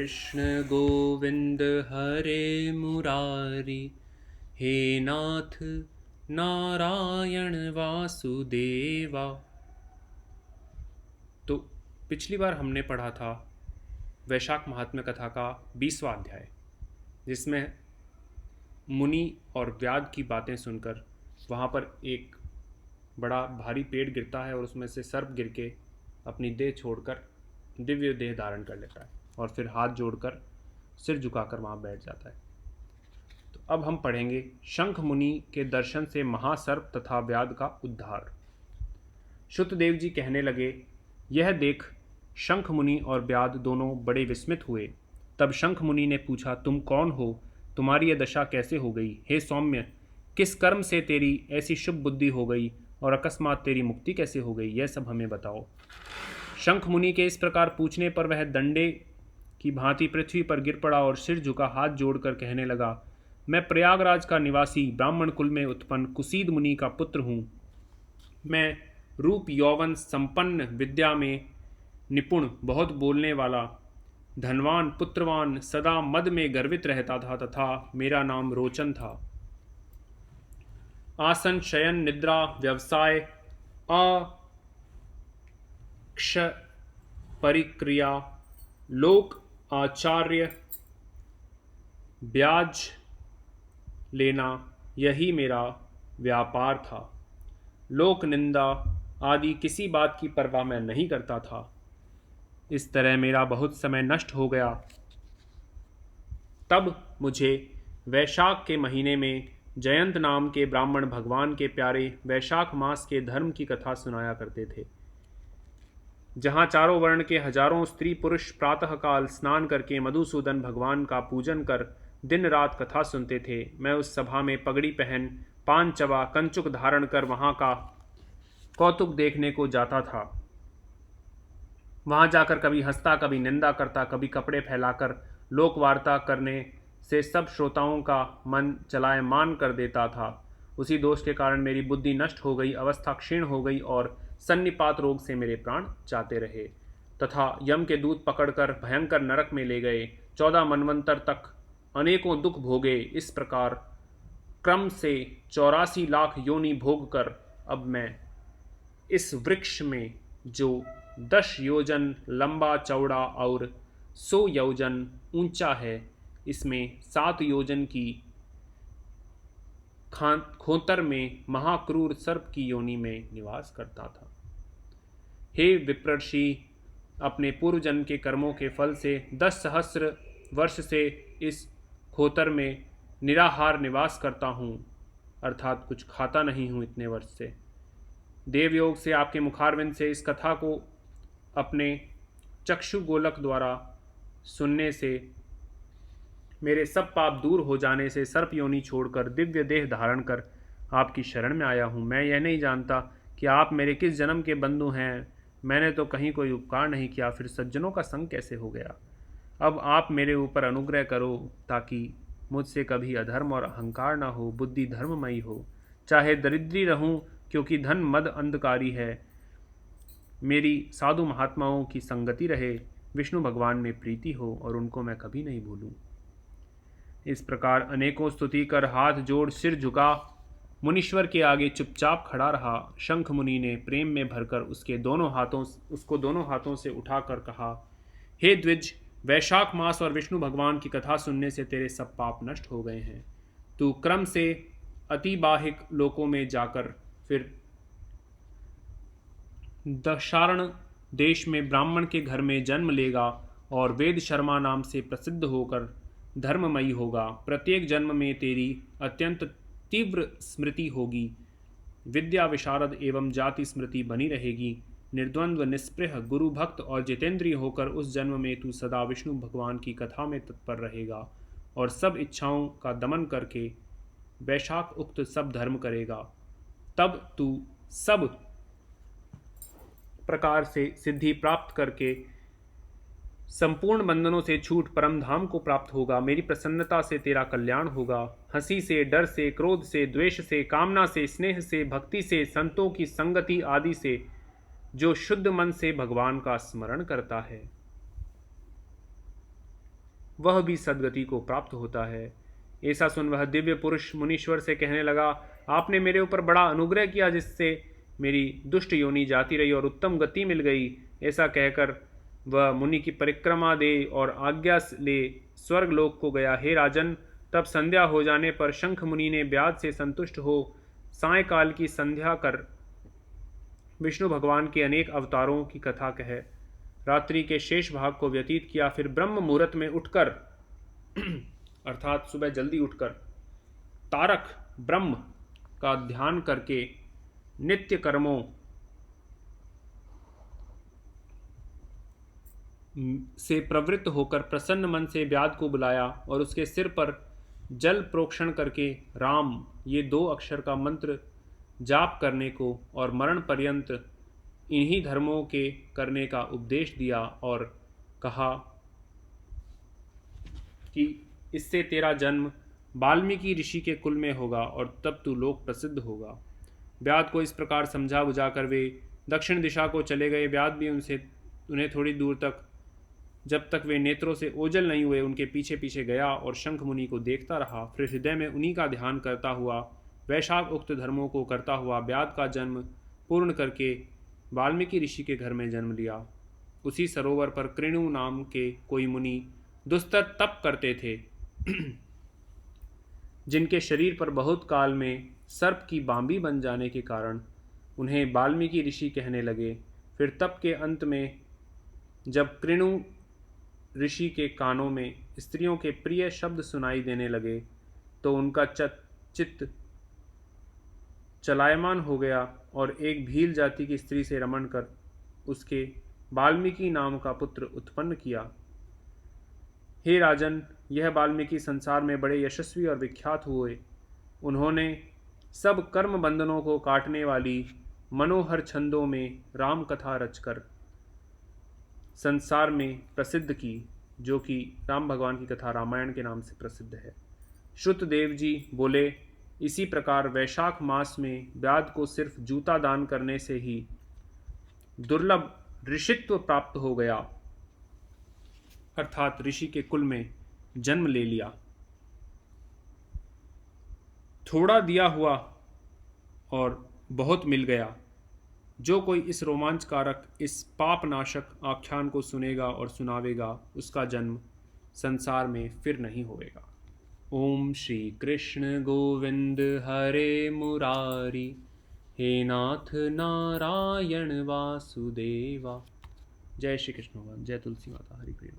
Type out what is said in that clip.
कृष्ण गोविंद हरे मुरारी, हे नाथ नारायण वासुदेवा। तो पिछली बार हमने पढ़ा था वैशाख महात्म्य कथा का 20वां अध्याय, जिसमें मुनि और व्याध की बातें सुनकर वहाँ पर एक बड़ा भारी पेड़ गिरता है और उसमें से सर्प गिर के अपनी देह छोड़कर दिव्य देह धारण कर लेता है और फिर हाथ जोड़कर सिर झुकाकर वहाँ बैठ जाता है। तो अब हम पढ़ेंगे शंख मुनि के दर्शन से महासर्प तथा व्याध का उद्धार। शुतदेव जी कहने लगे, यह देख शंख मुनि और व्याध दोनों बड़े विस्मित हुए। तब शंख मुनि ने पूछा, तुम कौन हो? तुम्हारी यह दशा कैसे हो गई? हे सौम्य, किस कर्म से तेरी ऐसी शुभ बुद्धि हो गई और अकस्मात तेरी मुक्ति कैसे हो गई? यह सब हमें बताओ। शंख मुनि के इस प्रकार पूछने पर वह डंडे की भांति पृथ्वी पर गिर पड़ा और सिर झुका हाथ जोड़कर कहने लगा, मैं प्रयागराज का निवासी ब्राह्मण कुल में उत्पन्न कुसीद मुनि का पुत्र हूँ। मैं रूप यौवन संपन्न, विद्या में निपुण, बहुत बोलने वाला, धनवान, पुत्रवान, सदा मद में गर्वित रहता था तथा मेरा नाम रोचन था। आसन, शयन, निद्रा, व्यवसाय, अक्ष परिक्रिया, लोक आचार्य, ब्याज लेना, यही मेरा व्यापार था। लोक निंदा आदि किसी बात की परवाह मैं नहीं करता था। इस तरह मेरा बहुत समय नष्ट हो गया। तब मुझे वैशाख के महीने में जयंत नाम के ब्राह्मण भगवान के प्यारे वैशाख मास के धर्म की कथा सुनाया करते थे, जहाँ चारों वर्ण के हजारों स्त्री पुरुष प्रातःकाल स्नान करके मधुसूदन भगवान का पूजन कर दिन रात कथा सुनते थे। मैं उस सभा में पगड़ी पहन, पान चबा, कंचुक धारण कर वहाँ का कौतुक देखने को जाता था। वहाँ जाकर कभी हंसता, कभी निंदा करता, कभी कपड़े फैलाकर लोक वार्ता करने से सब श्रोताओं का मन चलायमान कर देता था। उसी दोष के कारण मेरी बुद्धि नष्ट हो गई, अवस्था क्षीण हो गई और सन्निपात रोग से मेरे प्राण जाते रहे तथा यम के दूत पकड़कर भयंकर नरक में ले गए। 14 मनवंतर तक अनेकों दुख भोगे। इस प्रकार क्रम से 84 लाख योनि भोग कर अब मैं इस वृक्ष में, जो 10 योजन लंबा चौड़ा और 100 योजन ऊंचा है, इसमें 7 योजन की खोतर में महाक्रूर सर्प की योनि में निवास करता था। हे विप्रर्षि, अपने पूर्व जन्म के कर्मों के फल से 10 सहस्र वर्ष से इस खोतर में निराहार निवास करता हूँ, अर्थात कुछ खाता नहीं हूँ इतने वर्ष से। देवयोग से आपके मुखारविंद से इस कथा को अपने चक्षु गोलक द्वारा सुनने से मेरे सब पाप दूर हो जाने से सर्प योनि छोड़कर दिव्य देह धारण कर आपकी शरण में आया हूँ। मैं यह नहीं जानता कि आप मेरे किस जन्म के बंधु हैं। मैंने तो कहीं कोई उपकार नहीं किया, फिर सज्जनों का संग कैसे हो गया? अब आप मेरे ऊपर अनुग्रह करो ताकि मुझसे कभी अधर्म और अहंकार न हो, बुद्धि धर्ममयी हो। चाहे दरिद्री रहूं, क्योंकि धन मद अंधकारी है, मेरी साधु महात्माओं की संगति रहे, विष्णु भगवान में प्रीति हो और उनको मैं कभी नहीं भूलूं। इस प्रकार अनेकों स्तुति कर हाथ जोड़ सिर झुका मुनीश्वर के आगे चुपचाप खड़ा रहा। शंख मुनि ने प्रेम में भरकर उसको दोनों हाथों से उठाकर कहा, हे द्विज, वैशाख मास और विष्णु भगवान की कथा सुनने से तेरे सब पाप नष्ट हो गए हैं। तू क्रम से अतिबाहिक लोकों में जाकर फिर दशारण देश में ब्राह्मण के घर में जन्म लेगा और वेद शर्मा नाम से प्रसिद्ध होकर धर्ममयी होगा। प्रत्येक जन्म में तेरी अत्यंत तीव्र स्मृति होगी, विद्या विशारद एवं जाति स्मृति बनी रहेगी। निर्द्वंद्व, निस्पृह, गुरु भक्त और जितेंद्रिय होकर उस जन्म में तू सदा विष्णु भगवान की कथा में तत्पर रहेगा और सब इच्छाओं का दमन करके वैशाख उक्त सब धर्म करेगा। तब तू सब प्रकार से सिद्धि प्राप्त करके संपूर्ण बंधनों से छूट परम धाम को प्राप्त होगा। मेरी प्रसन्नता से तेरा कल्याण होगा। हंसी से, डर से, क्रोध से, द्वेष से, कामना से, स्नेह से, भक्ति से, संतों की संगति आदि से जो शुद्ध मन से भगवान का स्मरण करता है, वह भी सद्गति को प्राप्त होता है। ऐसा सुन वह दिव्य पुरुष मुनीश्वर से कहने लगा, आपने मेरे ऊपर बड़ा अनुग्रह किया जिससे मेरी दुष्ट योनि जाती रही और उत्तम गति मिल गई। ऐसा कहकर वह मुनि की परिक्रमा दे और आज्ञा ले स्वर्गलोक को गया। हे राजन, तब संध्या हो जाने पर शंख मुनि ने व्याध से संतुष्ट हो सायंकाल की संध्या कर विष्णु भगवान के अनेक अवतारों की कथा कह रात्रि के शेष भाग को व्यतीत किया। फिर ब्रह्म मुहूर्त में उठकर अर्थात सुबह जल्दी उठकर तारक ब्रह्म का ध्यान करके नित्य कर्मों से प्रवृत्त होकर प्रसन्न मन से व्याध को बुलाया और उसके सिर पर जल प्रोक्षण करके राम ये 2 अक्षर का मंत्र जाप करने को और मरण पर्यंत इन्हीं धर्मों के करने का उपदेश दिया और कहा कि इससे तेरा जन्म वाल्मीकि ऋषि के कुल में होगा और तब तू लोक प्रसिद्ध होगा। व्याध को इस प्रकार समझा बुझाकर वे दक्षिण दिशा को चले गए। व्याध भी उन्हें थोड़ी दूर तक, जब तक वे नेत्रों से ओझल नहीं हुए, उनके पीछे पीछे गया और शंख मुनि को देखता रहा। फिर हृदय में उन्हीं का ध्यान करता हुआ वैशाख उक्त धर्मों को करता हुआ व्याध का जन्म पूर्ण करके वाल्मीकि ऋषि के घर में जन्म लिया। उसी सरोवर पर कृणु नाम के कोई मुनि दुस्तर तप करते थे जिनके शरीर पर बहुत काल में सर्प की बांबी बन जाने के कारण उन्हें वाल्मीकि ऋषि कहने लगे। फिर तप के अंत में जब कृणु ऋषि के कानों में स्त्रियों के प्रिय शब्द सुनाई देने लगे तो उनका चित्त चलायमान हो गया और एक भील जाति की स्त्री से रमण कर उसके वाल्मीकि नाम का पुत्र उत्पन्न किया। हे राजन, यह वाल्मीकि संसार में बड़े यशस्वी और विख्यात हुए। उन्होंने सब कर्म बंधनों को काटने वाली मनोहर छंदों में राम कथा रचकर संसार में प्रसिद्ध की, जो कि राम भगवान की कथा रामायण के नाम से प्रसिद्ध है। श्रुतदेव जी बोले, इसी प्रकार वैशाख मास में व्याध को सिर्फ जूता दान करने से ही दुर्लभ ऋषित्व प्राप्त हो गया, अर्थात ऋषि के कुल में जन्म ले लिया। थोड़ा दिया हुआ और बहुत मिल गया। जो कोई इस रोमांचकारक, इस पापनाशक आख्यान को सुनेगा और सुनावेगा, उसका जन्म संसार में फिर नहीं होएगा। ओम श्री कृष्ण गोविंद हरे मुरारी, हे नाथ नारायण वासुदेवा। जय श्री कृष्ण भगवान, जय तुलसी माता, हरि प्रिय।